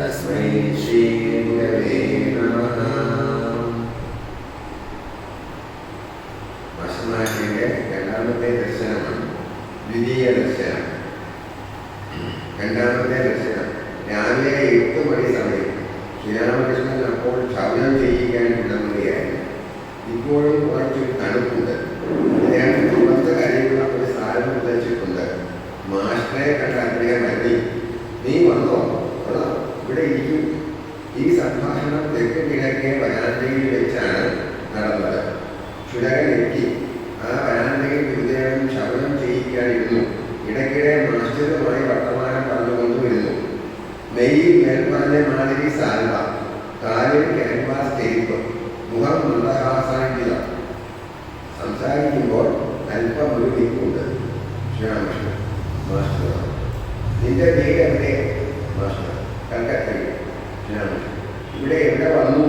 തസ്മൈ ശ്രീ ഗുരവേ നമഃ. മാഷന്മാരുടെ രണ്ടാമത്തെ ദർശനമാണ് ദ്വിതീയ ദർശനം. രണ്ടാമത്തെ ദർശനം രാവിലെ 8 മണി സമയം ശ്രീരാമകൃഷ്ണൻ അപ്പോൾ ക്ഷൗരം ചെയ്യിക്കാൻ തുടങ്ങുകയായിരുന്നു. ഇപ്പോഴും കുറച്ച് തണുപ്പുണ്ട്. അദ്ദേഹം ചുവന്ന കരയുള്ള ഒരു സാധനം ഉദ്ദേശിച്ചിട്ടുണ്ട്. മാസ്റ്ററെ കണ്ട അദ്ദേഹം മതി, നീ വന്നോ, ഇവിടെ ഇരിക്കും. ഈ സംഭാഷണം തെക്ക് കിഴക്കേ വരാന്തയിൽ വെച്ചാണ് നടന്നത്. ക്ഷുരകൻ എത്തി. ആ വരാന്തയിൽ ഗുരുദേവൻ ക്ഷൗരം ചെയ്യിക്കാനിരുന്നു. ഇടയ്ക്കിടെ മാസ്റ്ററുമായി വർത്തമാനം പറഞ്ഞുകൊണ്ടുവരുന്നു. മെയ്യിൽ മേൽപ്പറഞ്ഞ മാതിരി സാൽവ, കാലിൽ ക്യാൻവാസ് തെരിപ്പ്, മുഖം മന്ദഹാസാങ്കിതം. സംസാരിക്കുമ്പോൾ അല്പം ഒരു നിൽപ്പുണ്ട്. ശ്രീരാമകൃഷ്ണൻ മാസ്റ്റർ, നിന്റെ വീട് എവിടെ? മാസ്റ്റർ, കൽക്കത്തയിൽ. ശ്രീരാമകൃഷ്ണൻ, ഇവിടെ എവിടെ വന്നു?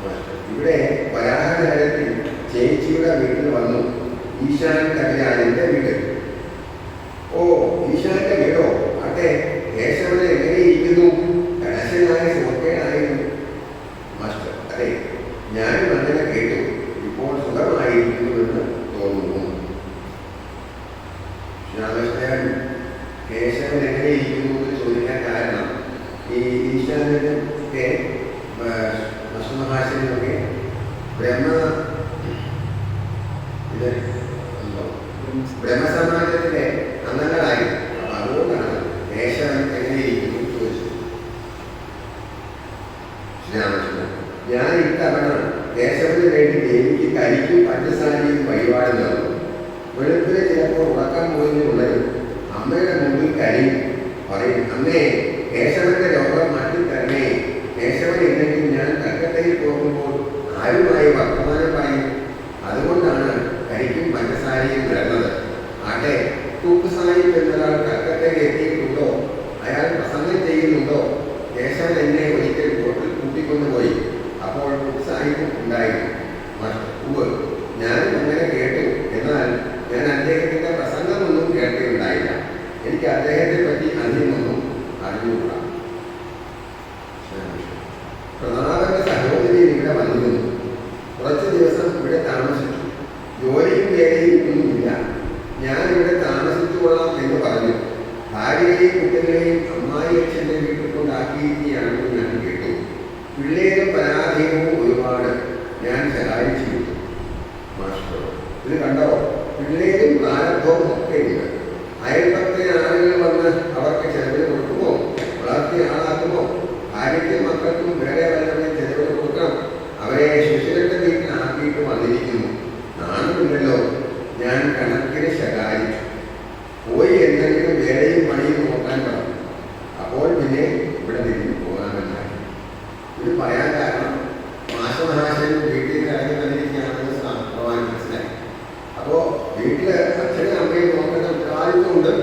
മാസ്റ്റർ, ഇവിടെ വരാഹനഗരത്തിൽ ചേച്ചിയുടെ വീട്ടിൽ വന്നു. ഈശാൻ കവിരാജന്റെ വീട്. ഓ, ഈശാന്റെ വീടോ? അതെ. കേശവനെ എങ്ങനെയിരിക്കുന്നു? കടശനായ സുഖക്കേടായിരുന്നു. മാസ്റ്റർ, അതെ, ഞാനും അങ്ങനെ കേട്ടു. ഇപ്പോൾ സുഖമായിരിക്കുന്നുവെന്ന് തോന്നുന്നു. ശ്രീരാമകൃഷ്ണൻ കേശവൻ എങ്ങനെയിരിക്കുന്നു എന്ന് ചോദിക്കാൻ കാരണം ഈ ഈശാനൊക്കെ ഭസ്മഹാസനൊക്കെ ബ്രഹ്മസമാജത്തിലെ അംഗങ്ങളായിരുന്നു. അപ്പം അതുകൊണ്ടാണ് കേശവൻ എങ്ങനെയിരിക്കുന്നു ചോദിച്ചത്. ശ്രീരാമകൃഷ്ണൻ, ഞാൻ ഇത്തവണ കേശവന് വേണ്ടി ദേവിക്ക് കരിക്കും പഞ്ചസാരയും വഴിപാട് നൽകും. വെളുപ്പിന് ചിലപ്പോൾ ഉറക്കം പോയിട്ടുള്ളതും അമ്മയുടെ മുമ്പിൽ കരയും. പറയും, അമ്മേ, കേശവന്റെ രോഗം മാറ്റിത്തരണേ. കേശവൻ ഇല്ലെങ്കിൽ ഞാൻ കൽക്കത്തയിൽ പോകുമ്പോൾ ആരുമായി വർത്തമാനം പറയും. അതുകൊണ്ടാണ് കരിക്കും പഞ്ചസാരയും വരുന്നത്. ആട്ടെ, കുക്ക് സാഹിബ് എന്നൊരാൾ കൽക്കത്തയിൽ എത്തിയിട്ടുണ്ടോ? അയാൾ പ്രസംഗം ചെയ്യുന്നുണ്ടോ? കേശവൻ എന്നെ ഒരിക്കൽ ബോട്ടിൽ കൂട്ടിക്കൊണ്ടുപോയി. അപ്പോൾ കുക്ക് സാഹിബ് ഉണ്ടായിരുന്നു. ഉവ്, ഞാനും അങ്ങനെ കേട്ടു. എന്നാൽ ഞാൻ അദ്ദേഹത്തിന്റെ പ്രസംഗമൊന്നും കേട്ടിട്ടുണ്ടായില്ല. എനിക്ക് അദ്ദേഹത്തെ പറ്റി അധികമൊന്നും അറിഞ്ഞുകൂടാ. പ്രതാപന്റെ സഹോദരി ഇവിടെ വന്നിരുന്നു. കുറച്ച് ദിവസം ഇവിടെ താമസിച്ചു. ജോലിയും വേലയും ഒന്നുമില്ല. ഞാൻ ഇവിടെ താമസിച്ചു കൊള്ളാം എന്ന് പറഞ്ഞു. ഭാര്യയെയും കുട്ടികളെയും അമ്മായി അച്ഛൻ്റെ വീട്ടിൽ കൊണ്ടാക്കിയിരിക്കുകയാണെന്ന് ഞാൻ കേട്ടു. പിള്ളേരും പരാധീനവും ഒരുപാട് ഞാൻ സഹായിച്ചിരുന്നു. മാസ്റ്റർ, ഇത് കണ്ടോ? പിള്ളേരും പ്രാരബ്ധവും ഒക്കെ ഉണ്ട്. അയൽപക്കത്തെ ആളുകൾ വന്ന് അവർക്ക് ചെലവിൽ കൊടുക്കുമോ? വളർത്തിയ ആളാക്കുമോ? ഭാര്യയ്ക്കും മക്കൾക്കും വേറെ വല്ലവരും ചെലവിൽ കൊടുക്കണം. അവരെ ശിശുക്കളുടെ വീട്ടിലാക്കിയിട്ട് വന്നിരിക്കുന്നു. നാണമില്ലല്ലോ. ഞാൻ കണക്കിന് ശകാരിച്ചു. പോയി എന്തെങ്കിലും വേലയും പണിയും നോക്കാൻ പറഞ്ഞു. അപ്പോൾ പിന്നെ ഇവിടെ നിന്ന് പോകാമെന്നായി. ഇത് പറയാൻ കാരണം മാസമഹാശൻ വീട്ടിൽ ഇറങ്ങി വന്നിരിക്കുകയാണെന്ന് ഭഗവാൻ മനസ്സിലായി. അപ്പോൾ വീട്ടിൽ അച്ഛനും അമ്മയും നോക്കേണ്ട ഉത്തരവാദിത്വമുണ്ട്.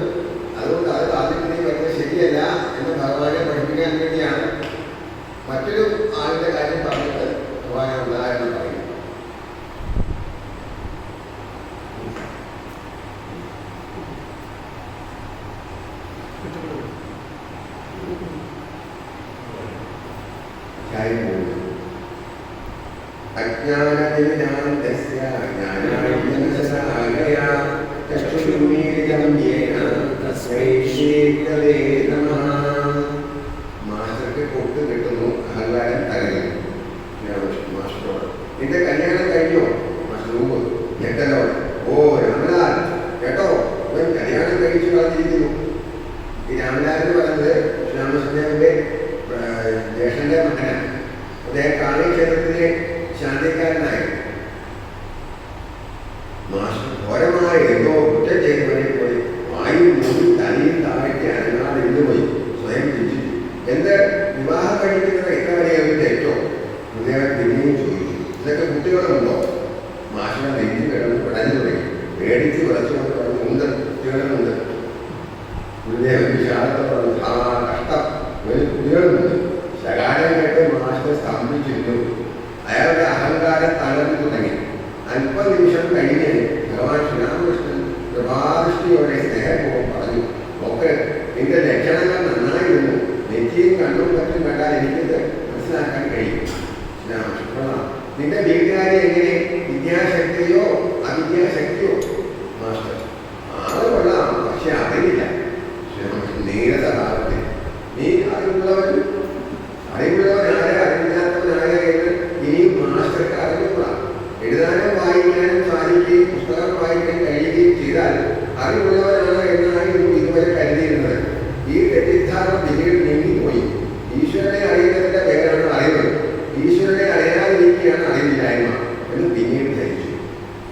അതുകൊണ്ട് അത് ആദ്യത്തിന് വലിയ ശരിയല്ല എന്ന് ഭഗവാനെ പഠിപ്പിക്കാൻ വേണ്ടിയാണ് മറ്റൊരു ആളുടെ കാര്യം പറഞ്ഞിട്ട് ഭഗവാനെ ഉദാഹരണം പറയും. അജ്ഞാനവിനാന്തസ്യ ജ്ഞാനാഞ്ജനശലാകയാ ചക്ഷുരുന്മീലിതം യേന തസ്മൈ ശ്രീ ഗുരവേ നമഃ. മാസ്റ്റർക്ക് പൊട്ട് കിട്ടുന്നു, അഹങ്കാരം തകരുന്നു. മാസ്റ്ററോട്, നിന്റെ കല്യാണം കഴിഞ്ഞോ? മാസ്റ്റർ, ഞെട്ടല്ലോ. ഓ രാമലാൽ, കേട്ടോ, ഇവൻ കല്യാണം കഴിച്ചു കളഞ്ഞിരിക്കുന്നു. ഈ രാമലാൽ എന്ന് പറയുന്നത് ശ്രീരാമകൃഷ്ണന്റെ ജ്യേഷ്ഠന്റെ മകനാണ്. അദ്ദേഹം കാളിക്ഷേത്രത്തിലെ ശാന്തിക്കാരനായിരുന്നു. മാസ്റ്റർ ഘോരമായ എന്തോ കുറ്റം ചെയ്തവനെ പോയി വായു മൂടി തലയിൽ താഴേക്ക് അനങ്ങാതെ ഇരുന്നുപോയി സ്വയം ചിന്തിച്ചു. എന്ത് വിവാഹം കഴിക്കുന്നത് ഇക്കാര്യം തെറ്റോ? ഗുരുദേവൻ പിന്നെയും ചോദിച്ചു, ഇതൊക്കെ കുട്ടികളുണ്ടോ? മാഷിനെ നെഞ്ചു കിടന്ന് പിടഞ്ഞു തുടങ്ങി. പേടിച്ച് വിളച്ചുകൊണ്ട് പറഞ്ഞു, ഉണ്ട്, കുട്ടികളുമുണ്ട്. ഗുരുദേവൻ വിശാലത്തോടെ പറഞ്ഞു, ആ കഷ്ടം, ഒരു കുട്ടികളുമുണ്ട്. ശകാരം കേട്ട് മാസ്റ്റർ സ്തംഭിച്ചിരുന്നു. അയാളുടെ അഹങ്കാരം തളർന്നു തുടങ്ങി. അല്പനിമിഷം കഴിഞ്ഞ് ഭഗവാൻ ശ്രീരാമകൃഷ്ണൻ കൃപാദൃഷ്ടിയോടെ സ്നേഹപൂർവ്വം പറഞ്ഞു, നോക്ക്, നിന്റെ ലക്ഷണങ്ങൾ നന്നായിരുന്നു. നെറ്റിയും കണ്ണും കേട്ടാൽ എനിക്കിത് മനസ്സിലാക്കാൻ കഴിയും. നിന്റെ വീട്ടുകാരെ എങ്ങനെ വിദ്യാശക്തിയോ അവിദ്യാശക്തിയോ മാസ്റ്റർ ആള് കൊള്ളാം, പക്ഷെ അറിയില്ല. നേരത്തെ നീ അറിവുള്ളവൻ ആരെ അറിവില്ലാത്തവനായ എന്ന് ഇനിയും മാസ്റ്റർക്ക് അറിവുകൂടാ. എഴുതാനും വായിക്കാനും സാധിക്കുകയും പുസ്തകം വായിക്കാൻ കഴിയുകയും ചെയ്താൽ അറിവുള്ളവനാണ് എന്നായിരുന്നു ഇതുവരെ കരുതിയിരുന്നത്. ഈ തെറ്റിദ്ധാരണ പിന്നീട് നീങ്ങിപ്പോയി. ഈശ്വരനെ അറിയുന്നതിന്റെ പേരാണ് അറിവ്, ഈശ്വരനെ അറിയാതിരിക്കുകയാണ് അറിവില്ലായ്മ എന്ന് പിന്നീട് ധരിച്ചു.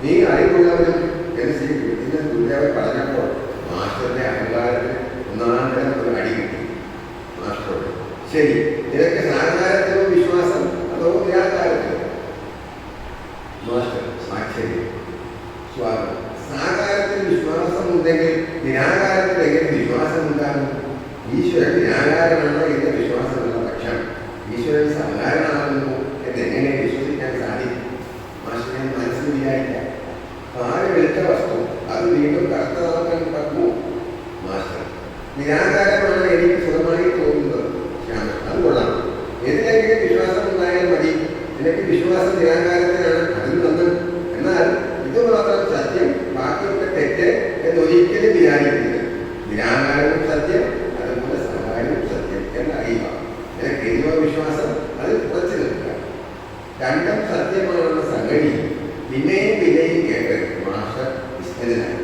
നീ അറിവുള്ളവനും എന്ന് ശ്രീകൃഷ്ണന്റെ ഗുരുദേവൻ പറഞ്ഞപ്പോൾ മാസ്റ്ററുടെ അഹങ്കാരത്തിന് ഒന്നാം തരം ഒരു അടി കിട്ടി. മാസ്റ്ററോട്, ശരി, നിനക്ക് സാകാരത്തിലോ വിശ്വാസം അതോ നിരാകാരത്തിലോ? മാസ്റ്റർ, സാക്ഷരി സ്വാഗതം. സാകാരത്തിൽ വിശ്വാസം ഉണ്ടെങ്കിൽ നിരാകാരത്തിൽ എങ്ങനെ വിശ്വാസം ഉണ്ടാകും? ഈശ്വരൻ നിരാകാരനാണ് എന്ന വിശ്വാസമുള്ള പക്ഷം ഈശ്വരൻ സാകാരനാകുന്നു എന്നെങ്ങനെ വിശ്വസിക്കാൻ സാധിക്കും? മാസ്റ്ററിനെ മനസ്സിൽ വിചാരിക്കാം. പാല് വെളുത്ത വസ്തു അത് വീണ്ടും കറുത്തതാക്കാൻ പറ്റുമോ? മാസ്റ്റർ, നിരാകാരമാണ് എനിക്ക് സുഖമായി തോന്നുന്നത്. അത് കൊള്ളാം, എന്തിനെങ്കിലും വിശ്വാസം ഉണ്ടായാൽ മതി. എനിക്ക് വിശ്വാസം നിരാകാരത്തിനാണ്, അതിൽ നന്ന്. എന്നാൽ ഇത് മാത്രം സത്യം, ബാക്കിയൊക്കെ തെറ്റ് എന്നൊരിക്കലും വിചാരിക്കുന്നത്. നിരാകാരവും സത്യം, അതുപോലെ സഹായവും സത്യം എന്നറിയുക. നിനക്ക് ഏതോ വിശ്വാസം അതിൽ കുറച്ച് നിൽക്കുക. രണ്ടും സത്യമാണെന്ന സംഗതി പിന്നെയും പിന്നെയും കേട്ട് മാസ്റ്റർ വിസ്തൃതനായി.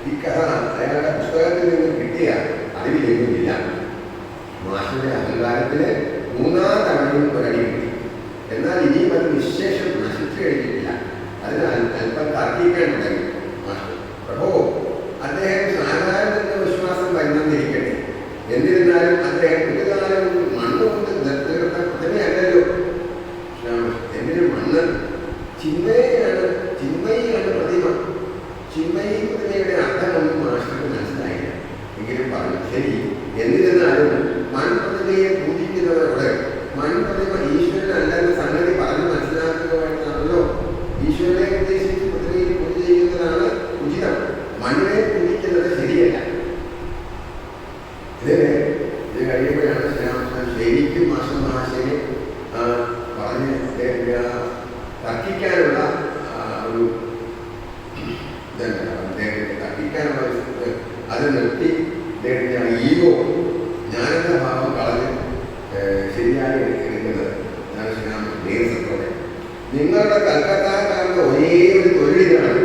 ഈ കഥ അയാളുടെ പുസ്തകത്തിൽ നിന്ന് കിട്ടിയ അറിവിലേക്കുമില്ല. മാസ്റ്ററുടെ അഹങ്കാരത്തിന് മൂന്നാം തവണയും ഒരടി കിട്ടി. എന്നാൽ ഇനിയും അത് നിശേഷം നശിച്ചു കഴിഞ്ഞിട്ടില്ല. അതിനാൽ അല്പം തർക്കിക്കാൻ തുടങ്ങി. മാസ്റ്റർ, പ്രഭോ, അദ്ദേഹം സാധാരണ വിശ്വാസം വരുന്നിരിക്കട്ടെ. എന്നിരുന്നാലും അദ്ദേഹം ഒരു കാലം മണ്ണുകൊണ്ട് തീർത്ത പ്രതിമയല്ലല്ലോ. എന്തിനും മണ്ണ് ചിന്മയാണ് പ്രതിമ. ചിന്മയി പ്രതിമയുടെ അർത്ഥമൊന്നും മാസ്റ്റർക്ക് മനസ്സിലായില്ല. എങ്കിലും പറഞ്ഞു, ശരി, എന്നിരുന്നാലും മൺപ്രതിമയെ പൂജിക്കുന്നവരോട് മൺപ്രതിമ ഈശ്വരനല്ലെന്ന സംഗതി പറഞ്ഞ് മനസ്സിലാക്കുകയാണല്ലോ. ഈശ്വരനെ ഉദ്ദേശിച്ച് പ്രതിമയിൽ പൂജ ചെയ്യുന്നതാണ് ഉചിതം, മണ്ണിനെ പൂജിക്കുന്നത് ശരിയല്ല. ഇത് കഴിയുമ്പോഴാണ് ശ്രീരാമകൃഷ്ണൻ ശരിക്കും മാസ്റ്റർ മഹാശയനെ പറഞ്ഞ് തർക്കിക്കാനുള്ള ഒരു അദ്ദേഹത്തെ തർക്കിക്കാനുള്ള അത് നിർത്തി അദ്ദേഹത്തിൻ്റെ ഈഗോ, ഞാനെന്ന ഭാവം കളഞ്ഞ് ശരിയായി എടുക്കുന്നത്. ഞാൻ ശ്രീരാമകൃഷ്ണൻ നേതൃത്വത്തോടെ, നിങ്ങളുടെ കൽക്കത്താക്കാരുടെ ഒരേ ഒരു തൊഴിലിനാണ്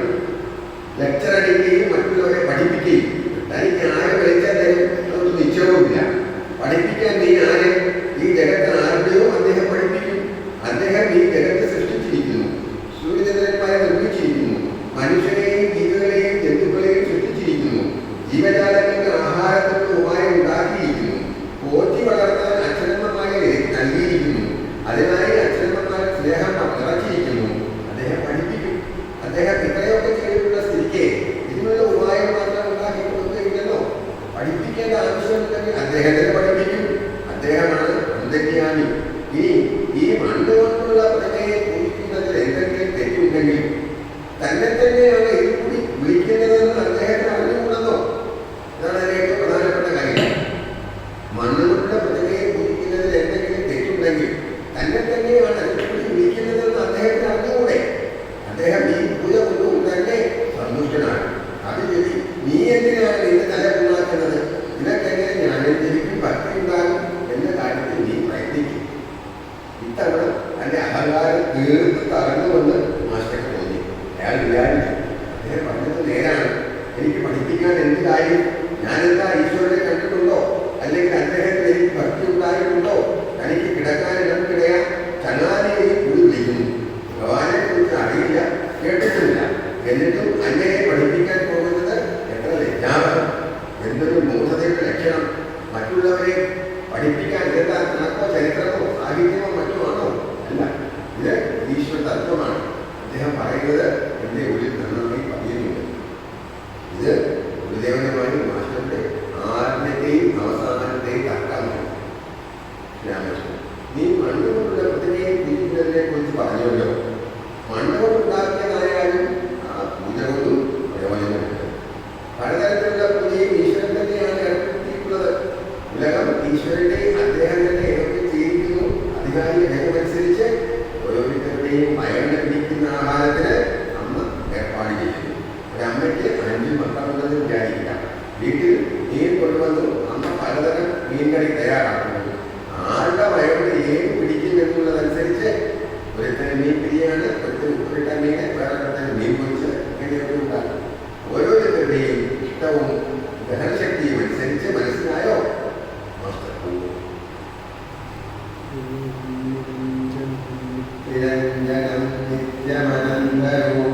ലെക്ചർ അടിക്കുകയും മറ്റുള്ളവരെ പഠിപ്പിക്കുകയും. തനിക്ക് ആരെ വിളിച്ചാൽ തരും അതൊന്നും നിശ്ചയവുമില്ല. പഠിപ്പിക്കാൻ നീ ആരെ? ഈ ജഗത്ത് ആരുടെയോ അദ്ദേഹം പഠിപ്പിക്കും. അദ്ദേഹം ഈ ജഗത്ത് സൃഷ്ടിച്ചിരിക്കുന്നു, സൂര്യചന്ദ്രന്മാരെ നിർമ്മിച്ചിരിക്കുന്നു, മനുഷ്യരെയും ജീവികളെയും ജന്തുക്കളെയും സൃഷ്ടിച്ചിരിക്കുന്നു, ജീവജാലങ്ങൾക്ക് ആഹാരത്തിന് ഉപായം ഉണ്ടാക്കിയിരിക്കുന്നു, പോറ്റി വളർത്താൻ അക്ഷരന്മാരെ നൽകിയിരിക്കുന്നു, അതിനായി അക്ഷരന്മാരെ സ്നേഹം നിറച്ചിരിക്കുന്നു. അദ്ദേഹം പഠിപ്പിക്കും. അദ്ദേഹം ഇത്രയൊക്കെ ചെയ്തിട്ടുള്ള സ്ഥിതിക്ക് ഇതിനുള്ള ഉപായം മാത്രം ഉണ്ടാക്കി കൊടുക്കുകയില്ലല്ലോ. പഠിപ്പിക്കേണ്ട ആവശ്യമുണ്ടെങ്കിൽ അദ്ദേഹത്തിന് പഠിപ്പിക്കും. അദ്ദേഹമാണ് അന്തര്യാമി. ഇനി ഈ മണ്ണ് കൊണ്ടുള്ള പ്രതിമയെ പൂജിക്കുന്നതിൽ എന്തെങ്കിലും തെറ്റുണ്ടെങ്കിൽ തന്നെ തന്നെയാണ് ഇത് കൂടി വിളിക്കുന്നതെന്ന് അദ്ദേഹത്തിന് അറിഞ്ഞുകൂടുന്നോ? ഇതാണ് ഏറ്റവും പ്രധാനപ്പെട്ട കാര്യം. മണ്ണ് കൊണ്ടുള്ള പ്രതിമയെ പൂജിക്കുന്നതിൽ എന്തെങ്കിലും തെറ്റുണ്ടെങ്കിൽ തന്നെ തന്നെയാണ് ഇത് കൂടി വിളിക്കുന്നതെന്ന് അദ്ദേഹത്തിന് അറിഞ്ഞുകൂടെ? അദ്ദേഹം ഈ പൂജ കൊണ്ടും തന്നെ സന്തുഷ്ടനാണ്. അത് ശരി, നീ എന്തിനാണ് നിന്റെ തല ഉണ്ടാക്കുന്നത്? നിനക്കെങ്ങനെ ജ്ഞാനത്തിലേക്കും ഭക്തി ഉണ്ടാകും എന്ന കാര്യത്തിൽ നീ പ്രയത്നിക്കും. ഇത്തവണ തന്റെ അഹങ്കാരം തീർത്ത് തറന്നുവെന്ന് മാസ്റ്റർക്ക് തോന്നി. അയാൾ വിചാരിച്ചു, അദ്ദേഹം പറഞ്ഞത് നേരാണ്. എനിക്ക് പഠിപ്പിക്കാൻ എന്ത് കാര്യം? ഞാനെന്താ ഈശ്വരനെ കണ്ടിട്ടുണ്ടോ? അല്ലെങ്കിൽ അദ്ദേഹത്തിന് എനിക്ക് ഭക്തി ഉണ്ടായിട്ടുണ്ടോ? തനിക്ക് കിടക്കാൻ ഇടംകിടയാ ചങ്ങാതിയെ കൂടി വിളിക്കുന്നു. ഭഗവാനെ കുറിച്ച് അറിയില്ല, കേട്ടിട്ടില്ല. എന്നിട്ടും അങ്ങനെ പഠിപ്പിക്കാൻ പോകുന്നത് എത്ര ലജ്ജാവഹം! എന്തൊരു മൂഢതയുടെ ലക്ഷണം! മറ്റുള്ളവരെ പഠിപ്പിക്കാൻ ഇതെന്താ കണക്കോ ചരിത്രമോ സാഹിത്യമോ മറ്റോ ആണോ? അല്ല, ഇത് ഈശ്വര തത്വമാണ്. അദ്ദേഹം പറയുന്നത് എൻ്റെ ഉള്ളിൽ നന്നായി പറയുന്നുണ്ട്. ഇത് ഗുരുദേവനുമായി മാസ്റ്ററുടെ ആദ്യത്തെയും അവസാനത്തെയും തർക്കമാണ്. രാമകൃഷ്ണൻ, നീ മണ്ണുകൊണ്ടുള്ള പ്രതിമയെ പൂജിക്കുന്നതിനെ കുറിച്ച് പറഞ്ഞല്ലോ. മണ്ണുകൊണ്ടുണ്ടാക്കിയതായാലും ആ പൂജ കൊണ്ടും പ്രയോജനമുണ്ട്. പലതരത്തിലുള്ള പൂജയും ഈശ്വരൻ തന്നെയാണ് ഏർപ്പെടുത്തിയിട്ടുള്ളത്. ഉലകം ഈശ്വരന്റെ അദ്ദേഹം തന്നെ ഏതൊക്കെ ചെയ്തിരിക്കുന്നു മനസ്സിലായ ഭേദമനുസരിച്ച് ഓരോരുത്തരുടെയും വയറിനെ പിടിക്കുന്ന ആഹാരത്തിന് അമ്മ ഏർപ്പാട് ചെയ്യുന്നു. ഒരമ്മയ്ക്ക് 5 മക്കളുണ്ടെന്ന് വിചാരിക്കാം. വീട്ടിൽ മീൻ കൊണ്ടുവന്നു അമ്മ പലതരം മീൻകറി തയ്യാറാക്കുന്നു. ആരുടെ വയറിന് ഏത് പിടിക്കും എന്നുള്ളതനുസരിച്ച് ഒരുത്തരം മീൻ പിരിയാണ്, ഒരുത്തരം ഉപ്പിട്ട മീൻ, വേറെ മീൻ പൊരിച്ച് ഇങ്ങനെയൊക്കെ ഉണ്ടാകും. ഓരോരുത്തരുടെയും ഇഷ്ടവും ദഹനശക്തിയും അനുസരിച്ച്. മനസ്സിലായോ? നിരഞ്ജനം നിത്യമനന്തരൂപം